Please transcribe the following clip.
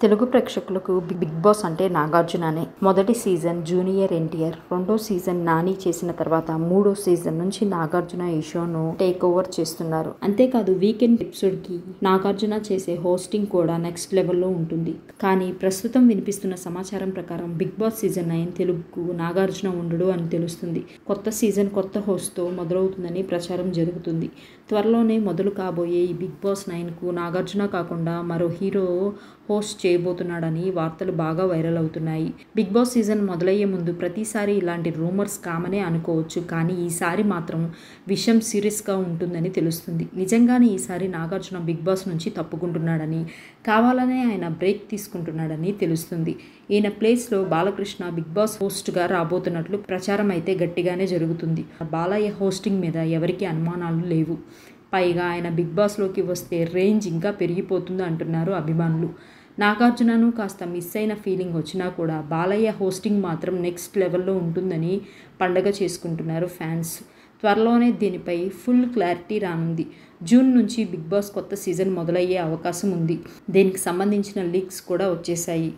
తెలుగు ప్రేక్షకులకు big boss అంటే నాగార్జుననే. మొదటి సీజన్ జూనియర్ ఎన్టీఆర్, రెండో సీజన్ నాని చేసిన తర్వాత మూడో సీజన్ నుంచి నాగార్జున ఈ షోను టేక్ ఓవర్ చేస్తున్నారు. అంతేకాదు వీకెండ్ ఎపిసోడ్కి నాగార్జున చేసే హోస్టింగ్ కూడా నెక్స్ట్ లెవెల్లో ఉంటుంది. కానీ ప్రస్తుతం వినిపిస్తున్న సమాచారం ప్రకారం బిగ్ బాస్ సీజన్ 9 తెలుగుకు నాగార్జున ఉండడు అని తెలుస్తుంది. కొత్త సీజన్ కొత్త హోస్ట్తో మొదలవుతుందని ప్రచారం జరుగుతుంది. త్వరలోనే మొదలు కాబోయే ఈ బిగ్ బాస్ 9కు నాగార్జున కాకుండా మరో హీరో హోస్ట్ చేయబోతున్నాడని వార్తలు బాగా వైరల్ అవుతున్నాయి. బిగ్ బాస్ సీజన్ మొదలయ్యే ముందు ప్రతిసారి ఇలాంటి రూమర్స్ కామనే అనుకోవచ్చు. కానీ ఈసారి మాత్రం విషయం సీరియస్గా ఉంటుందని తెలుస్తుంది. నిజంగానే ఈసారి నాగార్జున బిగ్ బాస్ నుంచి తప్పుకుంటున్నాడని, కావాలనే ఆయన బ్రేక్ తీసుకుంటున్నాడని తెలుస్తుంది. ఈయన ప్లేస్లో బాలకృష్ణ బిగ్ బాస్ హోస్ట్గా రాబోతున్నట్లు ప్రచారం అయితే గట్టిగానే జరుగుతుంది. బాలయ్య హోస్టింగ్ మీద ఎవరికీ అనుమానాలు లేవు. పైగా ఆయన బిగ్ బాస్లోకి వస్తే రేంజ్ ఇంకా పెరిగిపోతుంది అంటున్నారు అభిమానులు. నాగార్జునను కాస్త మిస్ అయిన ఫీలింగ్ వచ్చినా కూడా బాలయ్య హోస్టింగ్ మాత్రం నెక్స్ట్ లెవెల్లో ఉంటుందని పండగ చేసుకుంటున్నారు ఫ్యాన్స్. త్వరలోనే దీనిపై ఫుల్ క్లారిటీ రానుంది. జూన్ నుంచి బిగ్ బాస్ కొత్త సీజన్ మొదలయ్యే అవకాశం ఉంది. దీనికి సంబంధించిన లీక్స్ కూడా వచ్చేశాయి.